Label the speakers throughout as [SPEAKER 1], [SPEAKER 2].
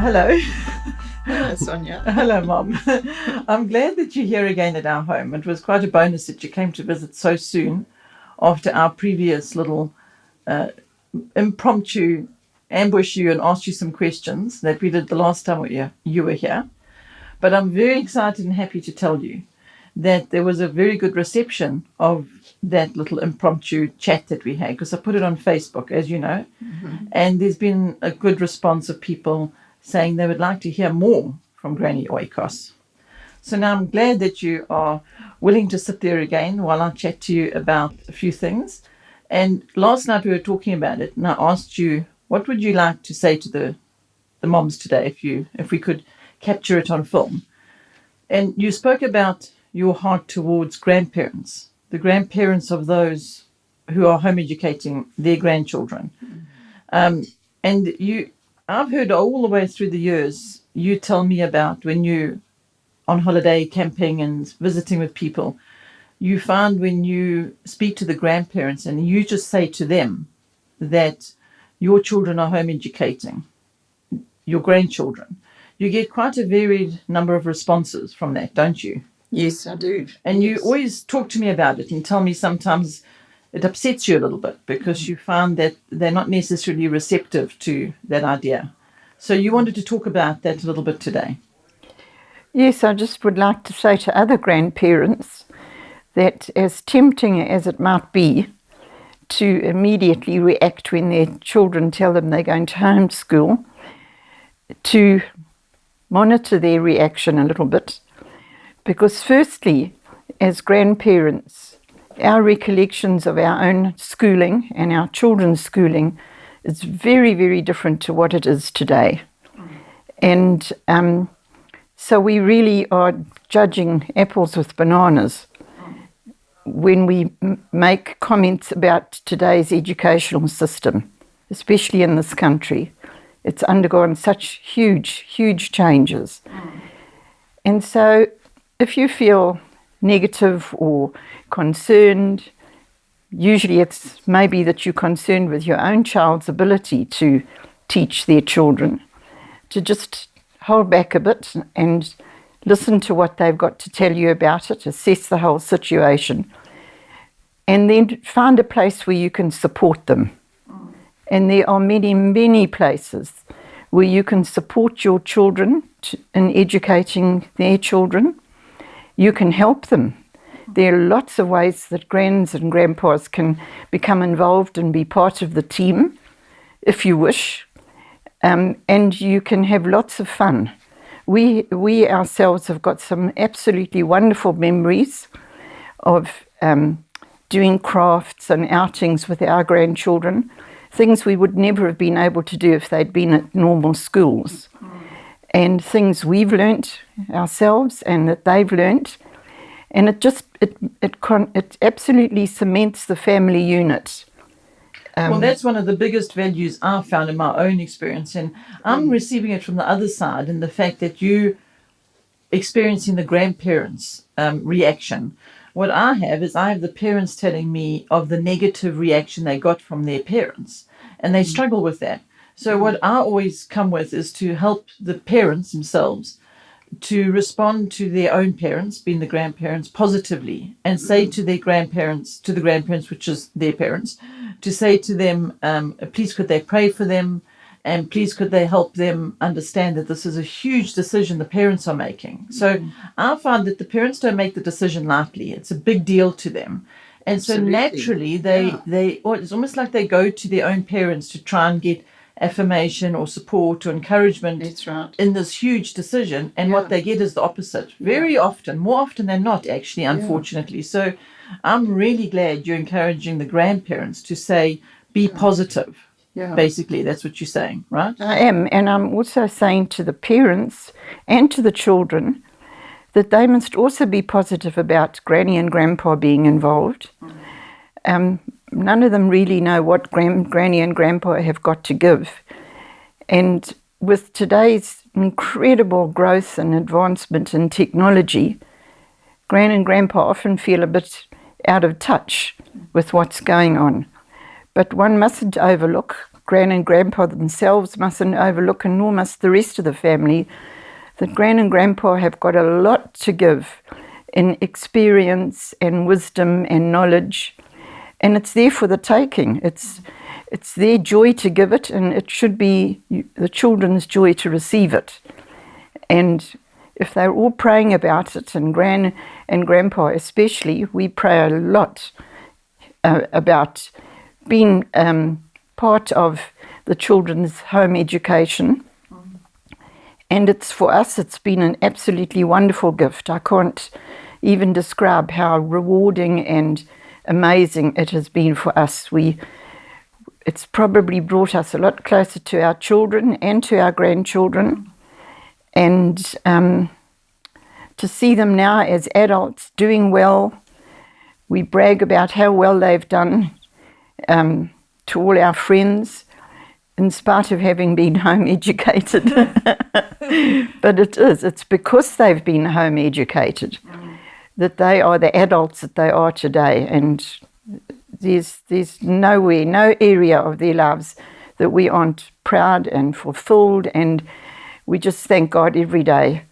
[SPEAKER 1] Hello.
[SPEAKER 2] Hello, Sonia.
[SPEAKER 1] Hello, Mom. I'm glad that you're here again at our home. It was quite a bonus that you came to visit so soon after our previous little impromptu ambush you and asked you some questions that we did the last time you were here. But I'm very excited and happy to tell you that there was a very good reception of that little impromptu chat that we had, because I put it on Facebook, as you know, and there's been a good response of people saying they would like to hear more from Granny Oikos. So now I'm glad that you are willing to sit there again while I chat to you about a few things. And last night we were talking about it, and I asked you, what would you like to say to the moms today if we could capture it on film? And you spoke about your heart towards grandparents, the grandparents of those who are home educating their grandchildren. And I've heard all the way through the years, you tell me about when you on holiday camping and visiting with people, you find when you speak to the grandparents and you just say to them that your children are home educating your grandchildren, you get quite a varied number of responses from that, don't you?
[SPEAKER 2] Yes, I do.
[SPEAKER 1] And
[SPEAKER 2] yes.
[SPEAKER 1] You always talk to me about it and tell me sometimes it upsets you a little bit because you find that they're not necessarily receptive to that idea. So you wanted to talk about that a little bit today.
[SPEAKER 3] Yes, I just would like to say to other grandparents that as tempting as it might be to immediately react when their children tell them they're going to homeschool, to monitor their reaction a little bit. Because firstly, as grandparents, our recollections of our own schooling and our children's schooling is very, very different to what it is today. And so we really are judging apples with bananas when we make comments about today's educational system, especially in this country. It's undergone such huge, huge changes. And so if you feel negative or concerned, usually it's maybe that you're concerned with your own child's ability to teach their children, to just hold back a bit and listen to what they've got to tell you about it, assess the whole situation, and then find a place where you can support them. And there are many, many places where you can support your children in educating their children. You can help them. There are lots of ways that grands and grandpas can become involved and be part of the team, if you wish. And you can have lots of fun. We ourselves have got some absolutely wonderful memories of doing crafts and outings with our grandchildren, things we would never have been able to do if they'd been at normal schools, and things we've learnt ourselves and that they've learnt. And it absolutely cements the family unit.
[SPEAKER 1] Well, that's one of the biggest values I've found in my own experience, and I'm receiving it from the other side in the fact that you experiencing the grandparents' reaction. What I have the parents telling me of the negative reaction they got from their parents, and they struggle with that. So what I always come with is to help the parents themselves to respond to their own parents, being the grandparents, positively, and say to the grandparents, which is their parents, to say to them, please could they pray for them, and please could they help them understand that this is a huge decision the parents are making. So I find that the parents don't make the decision lightly. It's a big deal to them. And so naturally, it's almost like they go to their own parents to try and get affirmation or support or encouragement in this huge decision, and what they get is the opposite very often, more often than not, actually, unfortunately. So I'm really glad you're encouraging the grandparents to say, be positive. Basically, that's what you're saying, right?
[SPEAKER 3] I am, and I'm also saying to the parents and to the children that they must also be positive about Granny and Grandpa being involved. None of them really know what Granny and Grandpa have got to give. And with today's incredible growth and advancement in technology, Gran and Grandpa often feel a bit out of touch with what's going on. But one mustn't overlook Gran and Grandpa themselves mustn't overlook, and nor must the rest of the family, that Gran and Grandpa have got a lot to give in experience and wisdom and knowledge, and it's there for the taking. It's their joy to give it, and it should be the children's joy to receive it. And if they're all praying about it, and Gran and Grandpa especially, we pray a lot about being part of the children's home education. And for us, it's been an absolutely wonderful gift. I can't even describe how rewarding and amazing it has been for us. It's probably brought us a lot closer to our children and to our grandchildren. And to see them now as adults doing well, we brag about how well they've done to all our friends, in spite of having been home educated. But it's because they've been home educated that they are the adults that they are today. And there's nowhere, no area of their lives that we aren't proud and fulfilled, and we just thank God every day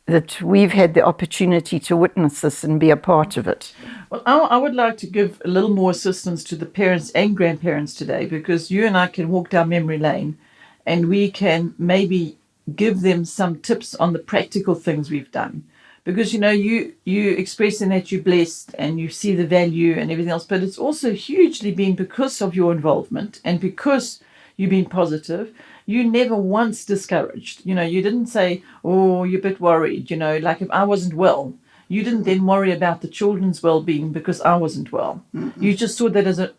[SPEAKER 3] that we've had the opportunity to witness this and be a part of it.
[SPEAKER 1] Well, I would like to give a little more assistance to the parents and grandparents today, because you and I can walk down memory lane and we can maybe give them some tips on the practical things we've done. Because, you expressing that you're blessed and you see the value and everything else, but it's also hugely been because of your involvement and because you've been positive. You never once discouraged. You didn't say, oh, you're a bit worried. Like if I wasn't well, you didn't then worry about the children's well-being because I wasn't well. Mm-hmm. You just saw that as a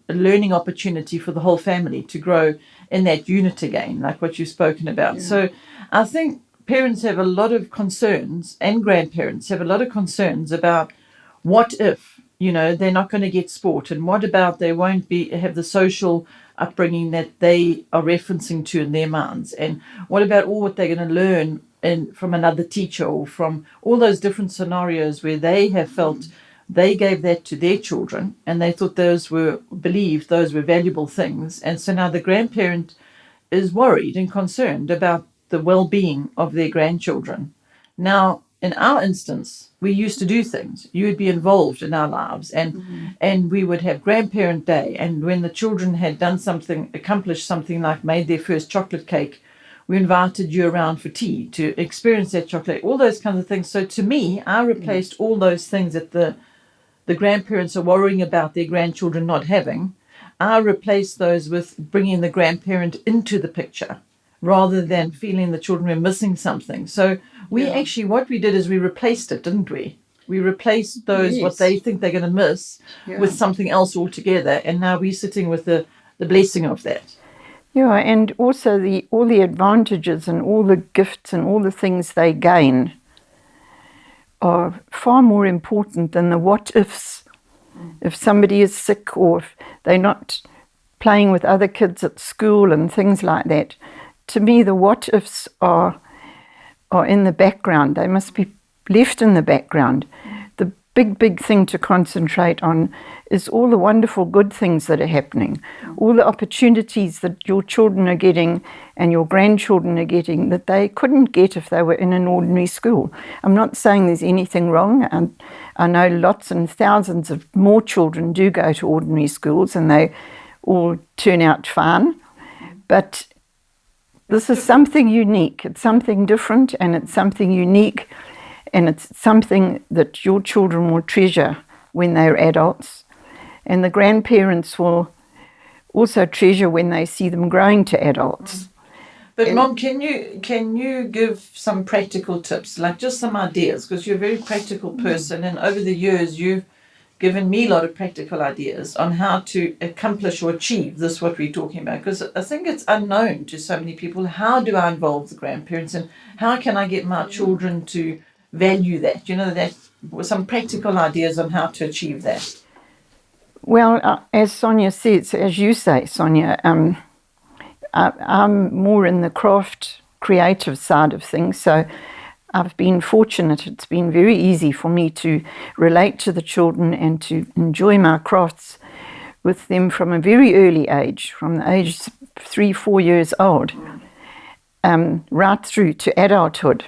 [SPEAKER 1] learning opportunity for the whole family to grow in that unit again, like what you've spoken about. Yeah. So I think parents have a lot of concerns, and grandparents have a lot of concerns about what if, they're not going to get sport, and what about they won't have the social upbringing that they are referencing to in their minds, and what about all what they're going to learn from another teacher, or from all those different scenarios where they have felt they gave that to their children and they thought those were valuable things, and so now the grandparent is worried and concerned about the well-being of their grandchildren. Now, in our instance, we used to do things. You would be involved in our lives, and we would have grandparent day, and when the children had done something, accomplished something like made their first chocolate cake, we invited you around for tea to experience that chocolate, all those kinds of things. So to me, I replaced all those things that the grandparents are worrying about their grandchildren not having. I replaced those with bringing the grandparent into the picture, rather than feeling the children were missing something. So what we did is we replaced it, didn't we? We replaced those, what they think they're going to miss, with something else altogether. And now we're sitting with the blessing of that.
[SPEAKER 3] Yeah, and also all the advantages and all the gifts and all the things they gain are far more important than the what-ifs. If somebody is sick, or if they're not playing with other kids at school and things like that, to me, the what-ifs are in the background. They must be left in the background. The big thing to concentrate on is all the wonderful good things that are happening, all the opportunities that your children are getting and your grandchildren are getting that they couldn't get if they were in an ordinary school. I'm not saying there's anything wrong, and I know lots and thousands of more children do go to ordinary schools and they all turn out fine, but this is something unique. It's something different, and it's something unique, and it's something that your children will treasure when they're adults, and the grandparents will also treasure when they see them growing to adults.
[SPEAKER 1] But Mom, can you give some practical tips, like just some ideas, because you're a very practical person, and over the years you've given me a lot of practical ideas on how to accomplish or achieve this, what we're talking about, because I think it's unknown to so many people. How do I involve the grandparents, and how can I get my children to value that? That some practical ideas on how to achieve that.
[SPEAKER 3] Well, as Sonia says, as you say, Sonia, I'm more in the craft, creative side of things, so I've been fortunate. It's been very easy for me to relate to the children and to enjoy my crafts with them from a very early age, from the age 3, 4 years old, right through to adulthood.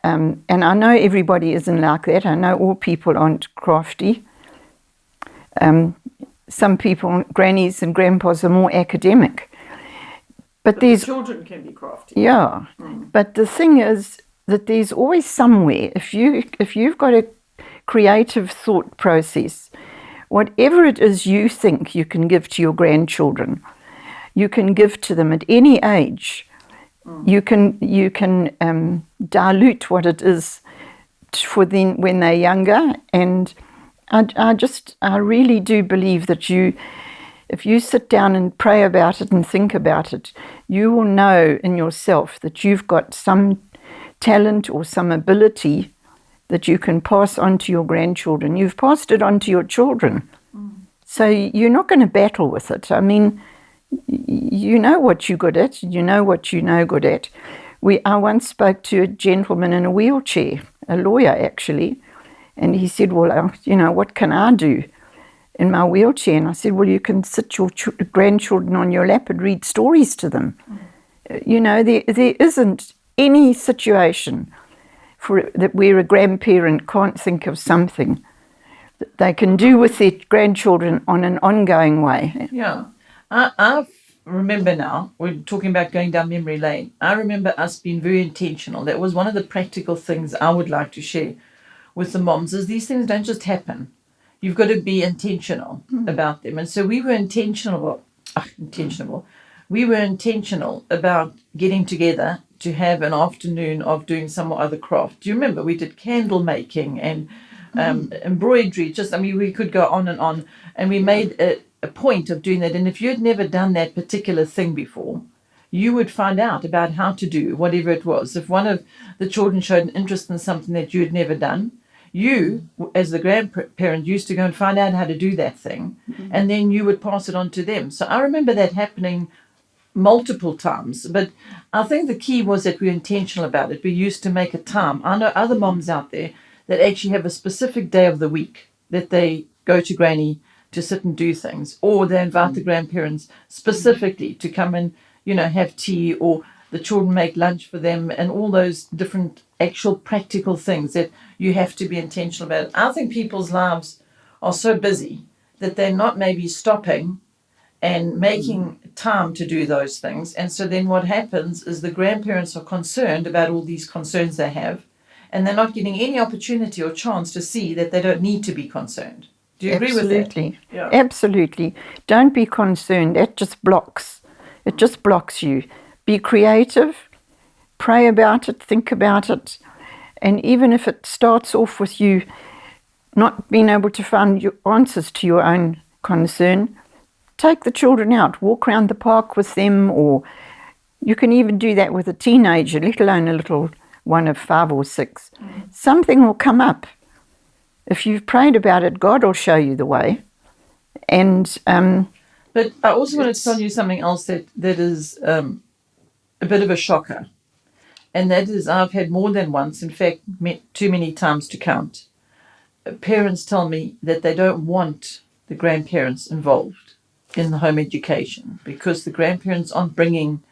[SPEAKER 3] And I know everybody isn't like that. I know all people aren't crafty. Some people, grannies and grandpas, are more academic. But
[SPEAKER 1] The
[SPEAKER 3] there's,
[SPEAKER 1] children can be crafty.
[SPEAKER 3] yeah. But the thing is that there's always somewhere, if you've got a creative thought process, whatever it is you think you can give to your grandchildren, you can give to them at any age. You can dilute what it is for them when they're younger, and I really do believe that if you sit down and pray about it and think about it, you will know in yourself that you've got some talent or some ability that you can pass on to your grandchildren. You've passed it on to your children. So you're not going to battle with it. I mean, you know what you're good at. You know what you're no good at. I once spoke to a gentleman in a wheelchair, a lawyer actually, and he said, well, what can I do in my wheelchair? And I said, well, you can sit your grandchildren on your lap and read stories to them. There isn't any situation where a grandparent can't think of something that they can do with their grandchildren on an ongoing way.
[SPEAKER 1] Yeah. I remember now, we're talking about going down memory lane. I remember us being very intentional. That was one of the practical things I would like to share with the moms, is these things don't just happen. You've got to be intentional about them. And so we were intentional. We were intentional about getting together to have an afternoon of doing some other craft. Do you remember? We did candle making and embroidery. We could go on, and we made a point of doing that. And if you had never done that particular thing before, you would find out about how to do whatever it was. If one of the children showed an interest in something that you had never done, you, as the grandparent, used to go and find out how to do that thing, and then you would pass it on to them. So I remember that happening multiple times. But I think the key was that we were intentional about it. We used to make a time. I know other moms out there that actually have a specific day of the week that they go to Granny to sit and do things, or they invite the grandparents specifically to come and have tea, or the children make lunch for them, and all those different actual practical things that you have to be intentional about. I think people's lives are so busy that they're not maybe stopping and making time to do those things. And so then what happens is the grandparents are concerned about all these concerns they have, and they're not getting any opportunity or chance to see that they don't need to be concerned. Do you agree with that?
[SPEAKER 3] Absolutely. Yeah. Absolutely. Don't be concerned. That just blocks. It just blocks you. Be creative. Pray about it. Think about it. And even if it starts off with you not being able to find your answers to your own concern, take the children out. Walk around the park with them, or you can even do that with a teenager, let alone a little one of 5 or 6. Something will come up. If you've prayed about it, God will show you the way. And
[SPEAKER 1] but I also want to tell you something else that is a bit of a shocker, and that is I've had more than once, in fact, too many times to count, parents tell me that they don't want the grandparents involved in the home education because the grandparents aren't bringing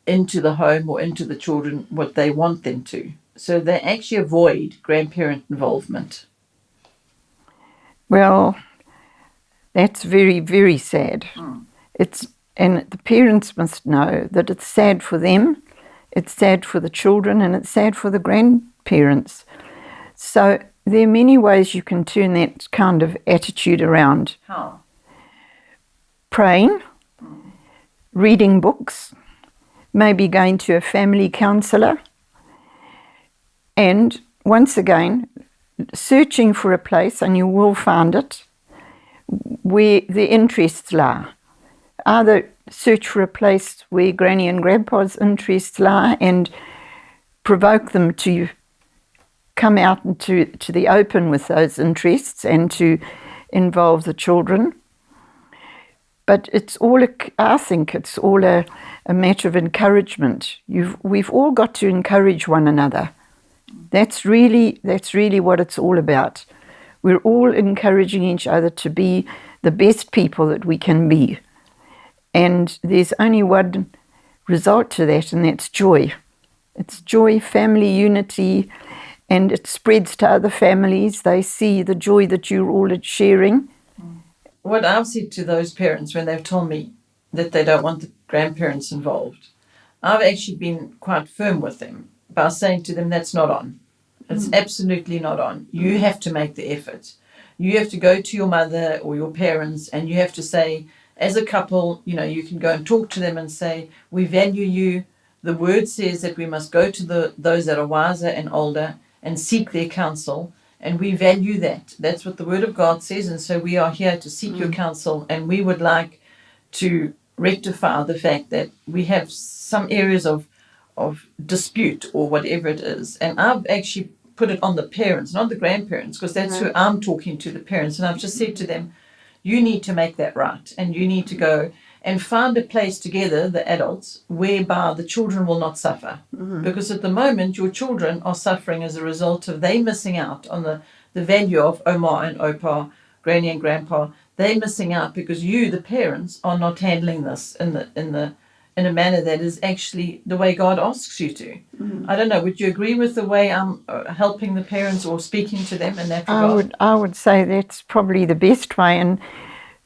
[SPEAKER 1] into the home or into the children what they want them to. So they actually avoid grandparent involvement.
[SPEAKER 3] Well, that's very, very sad. And the parents must know that it's sad for them, it's sad for the children, and it's sad for the grandparents. So there are many ways you can turn that kind of attitude around.
[SPEAKER 1] How?
[SPEAKER 3] Praying, reading books, maybe going to a family counsellor, and once again, searching for a place, and you will find it, where the interests lie. Either search for a place where Granny and Grandpa's interests lie and provoke them to come out into the open with those interests and to involve the children. But I think it's all a matter of encouragement. We've all got to encourage one another. That's really what it's all about. We're all encouraging each other to be the best people that we can be. And there's only one result to that, and that's joy. It's joy, family unity, and it spreads to other families. They see the joy that you're all sharing.
[SPEAKER 1] What I've said to those parents when they've told me that they don't want the grandparents involved, I've actually been quite firm with them by saying to them, that's not on. It's absolutely not on. You have to make the effort. You have to go to your mother or your parents and you have to say, as a couple, you can go and talk to them and say, we value you. The word says that we must go to those that are wiser and older and seek their counsel. And we value that. That's what the word of God says. And so we are here to seek your counsel. And we would like to rectify the fact that we have some areas of dispute or whatever it is. And I've actually put it on the parents, not the grandparents, because that's who I'm talking to, the parents. And I've just said to them, you need to make that right. And you need to go and find a place together, the adults, whereby the children will not suffer. Because at the moment, your children are suffering as a result of they missing out on the value of Oma and Opa, Granny and Grandpa. They're missing out because you, the parents, are not handling this in a manner that is actually the way God asks you to. I don't know, would you agree with the way I'm helping the parents or speaking to them in that regard?
[SPEAKER 3] I would say that's probably the best way. And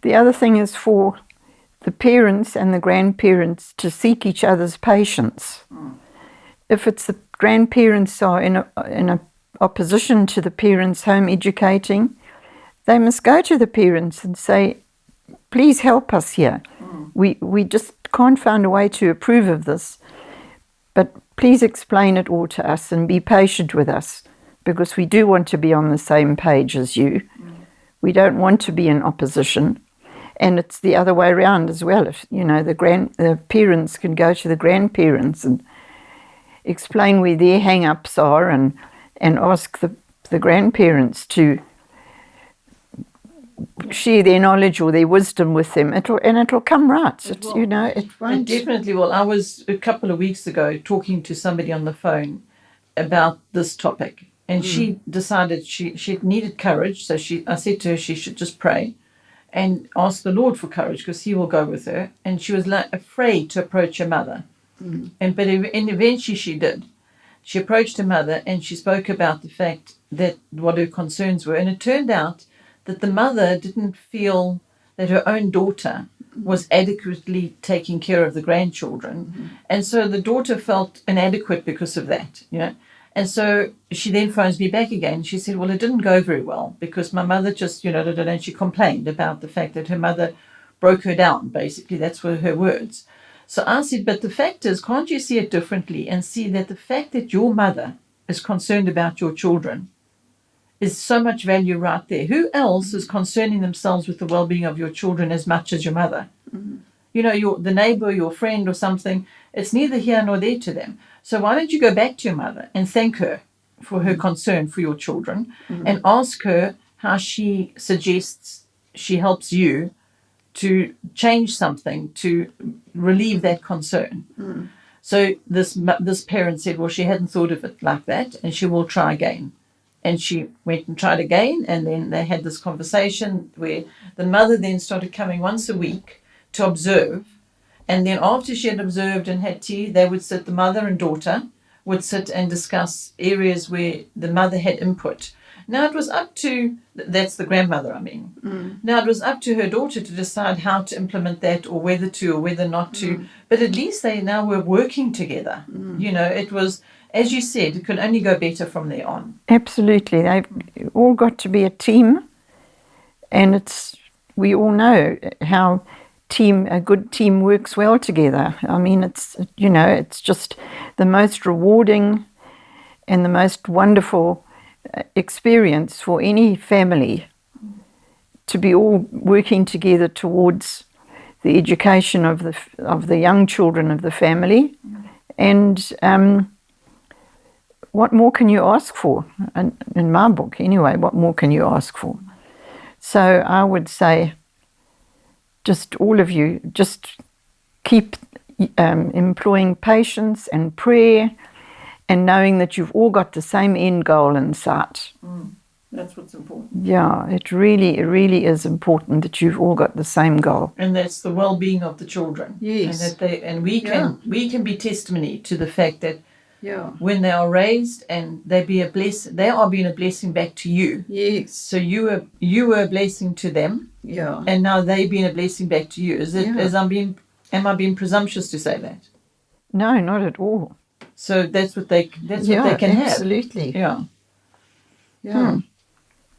[SPEAKER 3] the other thing is for the parents and the grandparents to seek each other's patience. If it's the grandparents are in a opposition to the parents home educating, they must go to the parents and say, please help us here. We just can't find a way to approve of this, but please explain it all to us and be patient with us, because we do want to be on the same page as you. We don't want to be in opposition. And it's the other way around as well. If the parents can go to the grandparents and explain where their hang-ups are and ask the grandparents to share their knowledge or their wisdom with them, it'll come right. It won't.
[SPEAKER 1] It definitely will. I was a couple of weeks ago talking to somebody on the phone about this topic, and she decided she needed courage. So I said to her she should just pray and ask the Lord for courage, because He will go with her. And she was afraid to approach her mother, and eventually she did. She approached her mother and she spoke about the fact that what her concerns were, and it turned out that the mother didn't feel that her own daughter was adequately taking care of the grandchildren. And so the daughter felt inadequate because of that, And so she then phones me back again. She said, well, it didn't go very well because my mother just, and she complained about the fact that her mother broke her down, basically. That's were her words. So I said, but the fact is, can't you see it differently and see that the fact that your mother is concerned about your children is so much value right there? Who else is concerning themselves with the well-being of your children as much as your mother? The neighbor, your friend or something, it's neither here nor there to them. So why don't you go back to your mother and thank her for her concern for your children and ask her how she suggests she helps you to change something to relieve that concern. So this parent said, well, she hadn't thought of it like that and she will try again. And she went and tried again, and then they had this conversation where the mother then started coming once a week to observe. And then after she had observed and had tea, they would sit, the mother and daughter would sit and discuss areas where the mother had input. Now it was up to, that's the grandmother, I mean. Now it was up to her daughter to decide how to implement that or whether to or whether not to. But at least they now were working together. It was, as you said, it could only go better from there on.
[SPEAKER 3] Absolutely. They've all got to be a team. And we all know how a good team works well together. I mean, it's just the most rewarding and the most wonderful experience for any family to be all working together towards the education of the young children of the family. And what more can you ask for? And in my book, anyway, what more can you ask for? So I would say, just all of you, just keep employing patience and prayer and knowing that you've all got the same end goal in sight.
[SPEAKER 1] That's what's important.
[SPEAKER 3] Yeah, it really is important that you've all got the same goal.
[SPEAKER 1] And that's the well-being of the children.
[SPEAKER 2] Yes.
[SPEAKER 1] And that we can be testimony to the fact that
[SPEAKER 2] Yeah.
[SPEAKER 1] when they are raised and they are being a blessing back to you.
[SPEAKER 2] Yes.
[SPEAKER 1] So you were a blessing to them,
[SPEAKER 2] Yeah.
[SPEAKER 1] and now they being a blessing back to you.
[SPEAKER 2] Yeah.
[SPEAKER 1] Am I being presumptuous to say that?
[SPEAKER 3] No, not at all.
[SPEAKER 1] So that's what they can have.
[SPEAKER 2] Absolutely.
[SPEAKER 1] Yeah.
[SPEAKER 2] Yeah.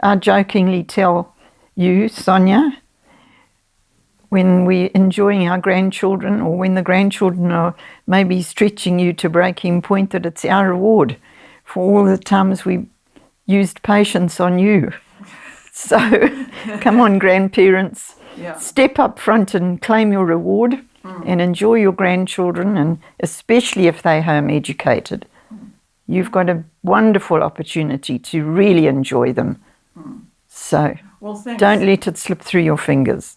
[SPEAKER 3] I jokingly tell you, Sonia, when we're enjoying our grandchildren or when the grandchildren are maybe stretching you to breaking point, that it's our reward for all the times we used patience on you. So come on, grandparents,
[SPEAKER 1] Yeah.
[SPEAKER 3] step up front and claim your reward and enjoy your grandchildren, and especially if they're home educated. You've got a wonderful opportunity to really enjoy them. So
[SPEAKER 1] Well, thanks.
[SPEAKER 3] don't let it slip through your fingers.